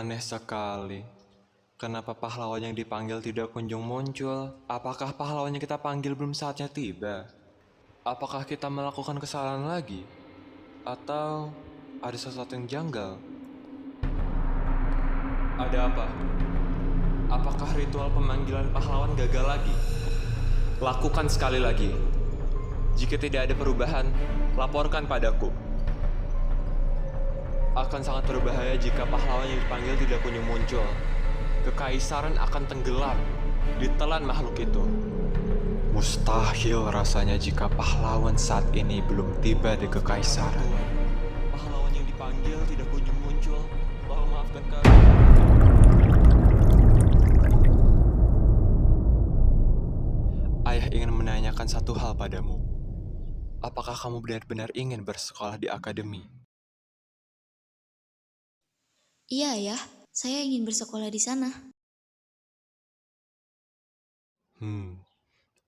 Aneh sekali. Kenapa pahlawan yang dipanggil tidak kunjung muncul? Apakah pahlawan yang kita panggil belum saatnya tiba? Apakah kita melakukan kesalahan lagi? Atau ada sesuatu yang janggal? Ada apa? Apakah ritual pemanggilan pahlawan gagal lagi? Lakukan sekali lagi. Jika tidak ada perubahan, laporkan padaku. Akan sangat berbahaya jika pahlawan yang dipanggil tidak kunjung muncul. Kekaisaran akan tenggelam, ditelan makhluk itu. Mustahil rasanya jika pahlawan saat ini belum tiba di kekaisaran. Pahlawan yang dipanggil tidak kunjung muncul. Tolong maafkan kami. Ayah ingin menanyakan satu hal padamu. Apakah kamu benar-benar ingin bersekolah di akademi? Iya ya, saya ingin bersekolah di sana.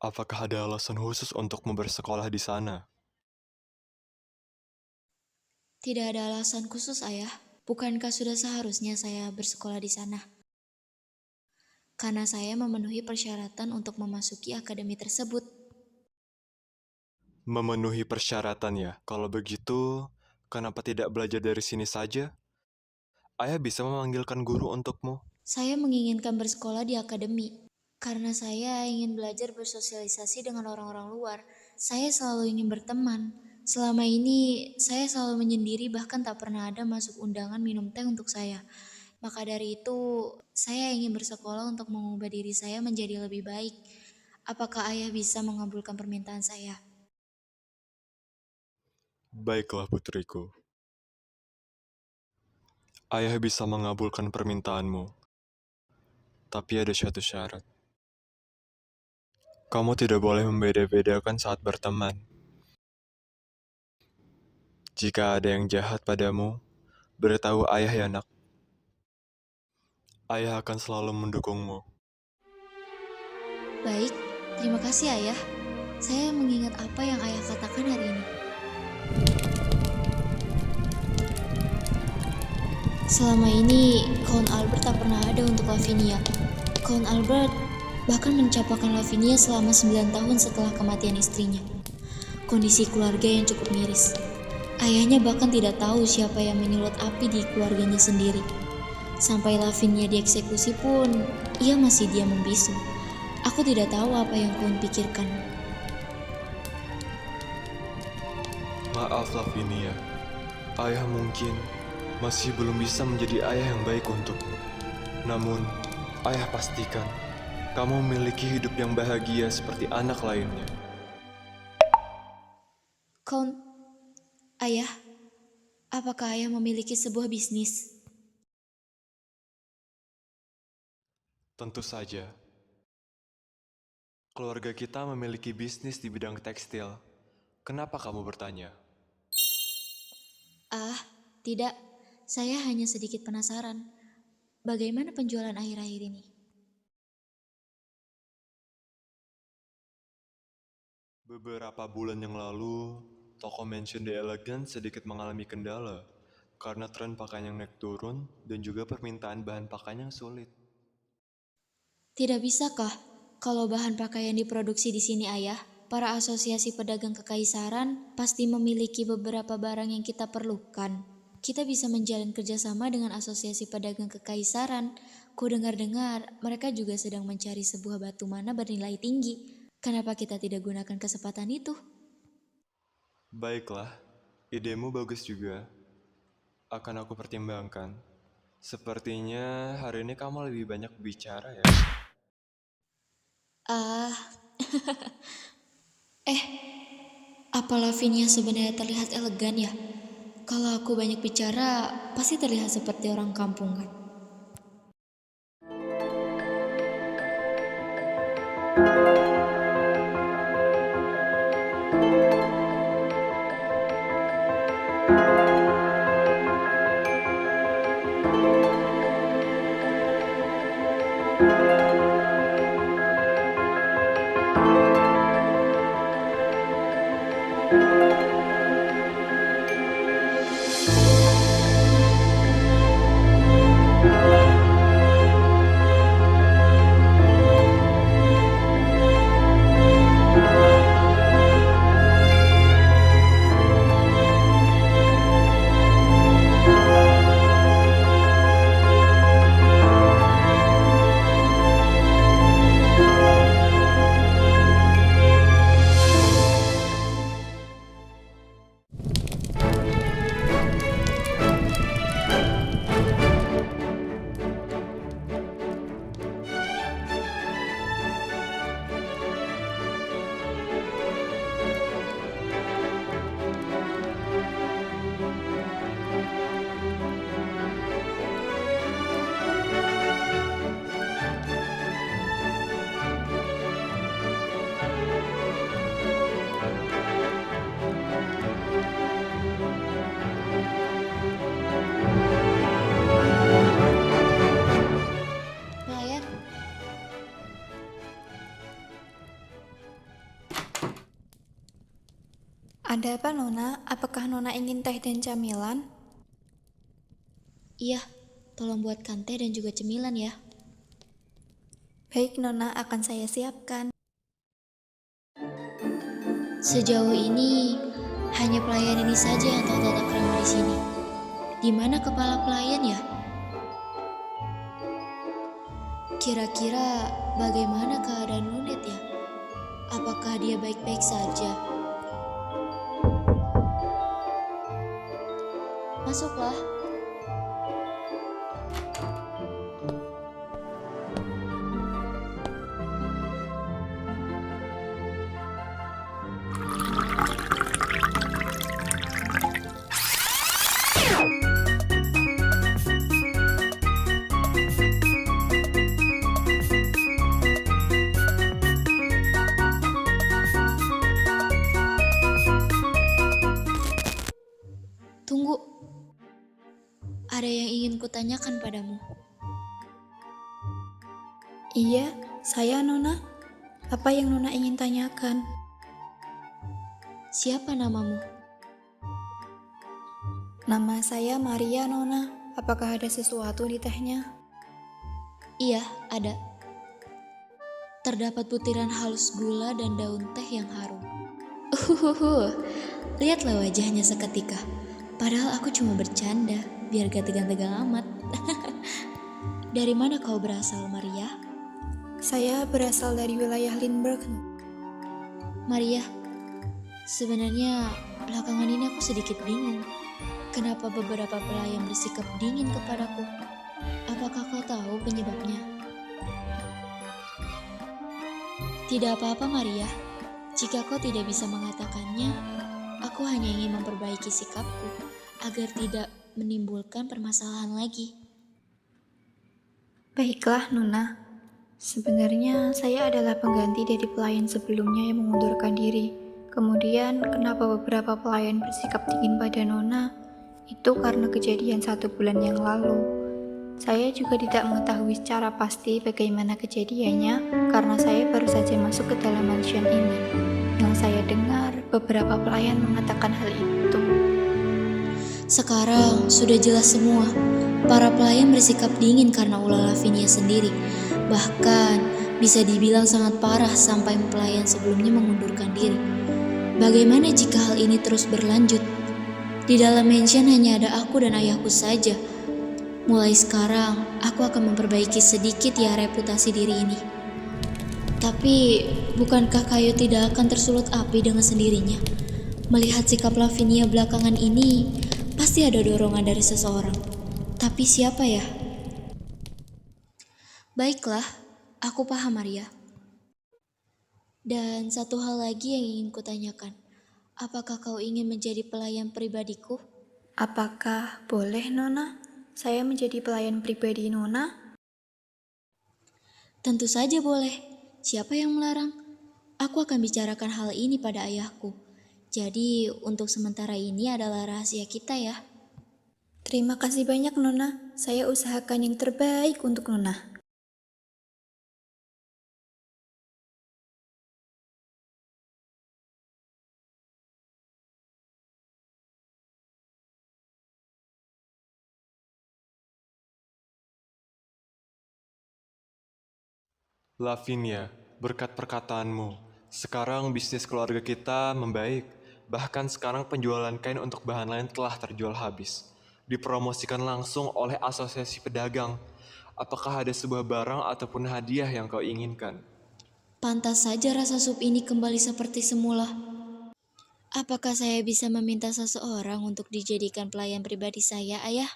Apakah ada alasan khusus untuk bersekolah di sana? Tidak ada alasan khusus, Ayah. Bukankah sudah seharusnya saya bersekolah di sana? Karena saya memenuhi persyaratan untuk memasuki akademi tersebut. Memenuhi persyaratan ya. Kalau begitu, kenapa tidak belajar dari sini saja? Ayah bisa memanggilkan guru untukmu. Saya menginginkan bersekolah di akademi. Karena saya ingin belajar bersosialisasi dengan orang-orang luar. Saya selalu ingin berteman. Selama ini, saya selalu menyendiri bahkan tak pernah ada masuk undangan minum teh untuk saya. Maka dari itu, saya ingin bersekolah untuk mengubah diri saya menjadi lebih baik. Apakah ayah bisa mengabulkan permintaan saya? Baiklah putriku. Ayah bisa mengabulkan permintaanmu. Tapi ada satu syarat. Kamu tidak boleh membeda-bedakan saat berteman. Jika ada yang jahat padamu, beritahu ayah ya nak. Ayah akan selalu mendukungmu. Baik, terima kasih ayah. Saya mengingat apa yang ayah katakan hari ini. Selama ini, Count Albert tak pernah ada untuk Lavinia. Count Albert bahkan mencapakan Lavinia selama 9 tahun setelah kematian istrinya. Kondisi keluarga yang cukup miris. Ayahnya bahkan tidak tahu siapa yang menyulut api di keluarganya sendiri. Sampai Lavinia dieksekusi pun, ia masih diam membisu. Aku tidak tahu apa yang Count pikirkan. Maaf Lavinia. Ayah mungkin masih belum bisa menjadi ayah yang baik untukmu. Namun, ayah pastikan kamu memiliki hidup yang bahagia seperti anak lainnya. Count, ayah, apakah ayah memiliki sebuah bisnis? Tentu saja. Keluarga kita memiliki bisnis di bidang tekstil. Kenapa kamu bertanya? Ah, tidak. Saya hanya sedikit penasaran. Bagaimana penjualan akhir-akhir ini? Beberapa bulan yang lalu, toko Mansion The Elegant sedikit mengalami kendala karena tren pakaian yang naik turun dan juga permintaan bahan pakaian yang sulit. Tidak bisakah kalau bahan pakaian diproduksi di sini ayah? Para asosiasi pedagang kekaisaran pasti memiliki beberapa barang yang kita perlukan. Kita bisa menjalin kerjasama dengan asosiasi pedagang kekaisaran. Ku dengar-dengar mereka juga sedang mencari sebuah batu mana bernilai tinggi. Kenapa kita tidak gunakan kesempatan itu? Baiklah, idemu bagus juga. Akan aku pertimbangkan. Sepertinya hari ini kamu lebih banyak bicara ya. Ah, apa Lavinia sebenarnya terlihat elegan ya? Kalau aku banyak bicara, pasti terlihat seperti orang kampungan. Ada apa Nona? Apakah Nona ingin teh dan camilan? Iya, tolong buatkan teh dan juga cemilan ya. Baik Nona, akan saya siapkan. Sejauh ini, hanya pelayan ini saja yang tahu tata krama di sini. Di mana kepala pelayan ya? Kira-kira bagaimana keadaan Nunet ya? Apakah dia baik-baik saja? Masuklah. Tunggu, ada yang ingin kutanyakan padamu. Iya, saya Nona. Apa yang Nona ingin tanyakan? Siapa namamu? Nama saya Maria Nona. Apakah ada sesuatu di tehnya? Iya, ada. Terdapat butiran halus gula dan daun teh yang harum. Lihatlah wajahnya seketika. Padahal aku cuma bercanda, biar gak tegang-tegang amat. Dari mana kau berasal, Maria? Saya berasal dari wilayah Lindbergh. Maria, sebenarnya belakangan ini aku sedikit bingung. Kenapa beberapa pelayan bersikap dingin kepadaku? Apakah kau tahu penyebabnya? Tidak apa-apa, Maria. Jika kau tidak bisa mengatakannya, aku hanya ingin memperbaiki sikapku agar tidak menimbulkan permasalahan lagi. Baiklah Nona. Sebenarnya saya adalah pengganti dari pelayan sebelumnya yang mengundurkan diri. Kemudian kenapa beberapa pelayan bersikap dingin pada Nona? Itu karena kejadian 1 bulan yang lalu. Saya juga tidak mengetahui secara pasti bagaimana kejadiannya karena saya baru saja masuk ke dalam mansion ini. Yang saya dengar, beberapa pelayan mengatakan hal itu. Sekarang sudah jelas semua. Para pelayan bersikap dingin karena ulah Lavinia sendiri. Bahkan bisa dibilang sangat parah sampai pelayan sebelumnya mengundurkan diri. Bagaimana jika hal ini terus berlanjut? Di dalam mansion hanya ada aku dan ayahku saja. Mulai sekarang, aku akan memperbaiki sedikit ya reputasi diri ini. Tapi, bukankah kayu tidak akan tersulut api dengan sendirinya? Melihat sikap Lavinia belakangan ini, pasti ada dorongan dari seseorang. Tapi siapa ya? Baiklah, aku paham Maria. Dan satu hal lagi yang ingin kutanyakan. Apakah kau ingin menjadi pelayan pribadiku? Apakah boleh Nona? Saya menjadi pelayan pribadi Nona? Tentu saja boleh. Siapa yang melarang? Aku akan bicarakan hal ini pada ayahku. Jadi untuk sementara ini adalah rahasia kita ya. Terima kasih banyak Nona. Saya usahakan yang terbaik untuk Nona. Lavinia, berkat perkataanmu, sekarang bisnis keluarga kita membaik. Bahkan sekarang penjualan kain untuk bahan lain telah terjual habis. Dipromosikan langsung oleh asosiasi pedagang. Apakah ada sebuah barang ataupun hadiah yang kau inginkan? Pantas saja rasa sup ini kembali seperti semula. Apakah saya bisa meminta seseorang untuk dijadikan pelayan pribadi saya, Ayah?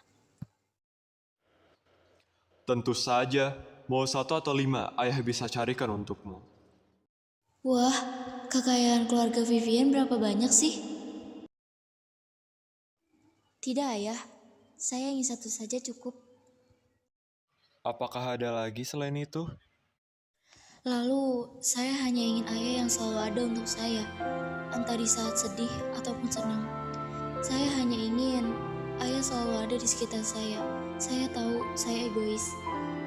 Tentu saja, mau 1 atau 5, ayah bisa carikan untukmu. Wah, kekayaan keluarga Vivian berapa banyak sih? Tidak, Ayah. Saya ingin satu saja cukup. Apakah ada lagi selain itu? Lalu, saya hanya ingin ayah yang selalu ada untuk saya, entah di saat sedih ataupun senang. Saya hanya ingin ayah selalu ada di sekitar saya. Saya tahu saya egois,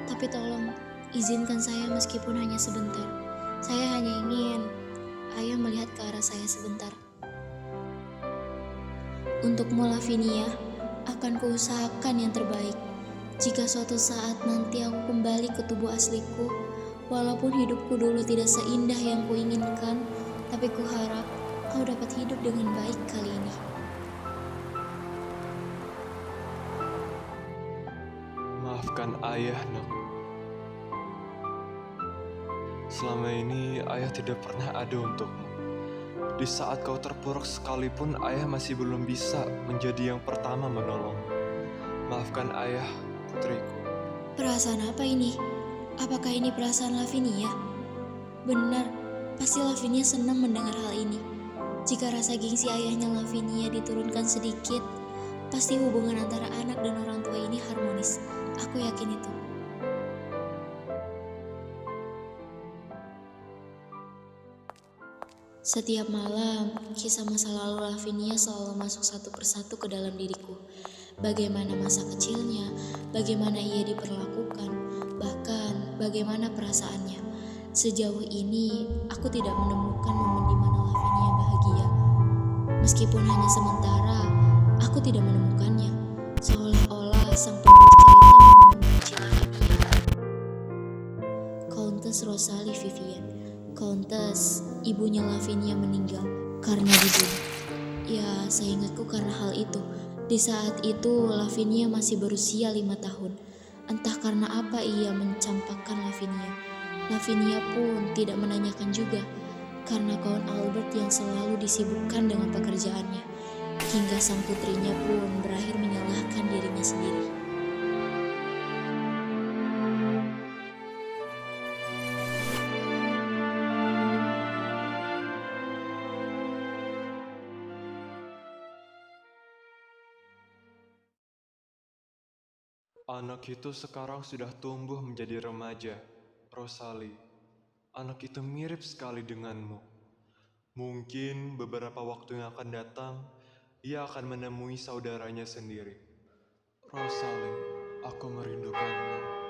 tapi tolong izinkan saya meskipun hanya sebentar. Saya hanya ingin ayah melihat ke arah saya sebentar. Untukmu Lavinia, akan kuusahakan yang terbaik. Jika suatu saat nanti aku kembali ke tubuh asliku, walaupun hidupku dulu tidak seindah yang kuinginkan, tapi kuharap kau dapat hidup dengan baik kali ini. Maafkan ayah, Nak. Selama ini ayah tidak pernah ada untukmu. Di saat kau terpuruk sekalipun, ayah masih belum bisa menjadi yang pertama menolong. Maafkan ayah, putriku. Perasaan apa ini? Apakah ini perasaan Lavinia? Benar, pasti Lavinia senang mendengar hal ini. Jika rasa gengsi ayahnya Lavinia diturunkan sedikit, pasti hubungan antara anak dan orang tua ini harmonis. Aku yakin itu. Setiap malam, kisah masa lalu Lavinia selalu masuk satu persatu ke dalam diriku. Bagaimana masa kecilnya, bagaimana ia diperlakukan, bahkan bagaimana perasaannya. Sejauh ini, aku tidak menemukan momen di mana Lavinia bahagia. Meskipun hanya sementara, aku tidak menemukannya. Seolah-olah sang penulis cerita membenci Lavinia. Countess Rosalie Vivian. Countess, ibunya Lavinia meninggal karena dibunuh. Ya, seingatku karena hal itu. Di saat itu, Lavinia masih berusia 5 tahun. Entah karena apa ia mencampakkan Lavinia. Lavinia pun tidak menanyakan juga, karena Count Albert yang selalu disibukkan dengan pekerjaannya. Hingga sang putrinya pun berakhir menyalahkan dirinya sendiri. Anak itu sekarang sudah tumbuh menjadi remaja, Rosalie. Anak itu mirip sekali denganmu. Mungkin beberapa waktu yang akan datang, ia akan menemui saudaranya sendiri. Rosalie, aku merindukanmu.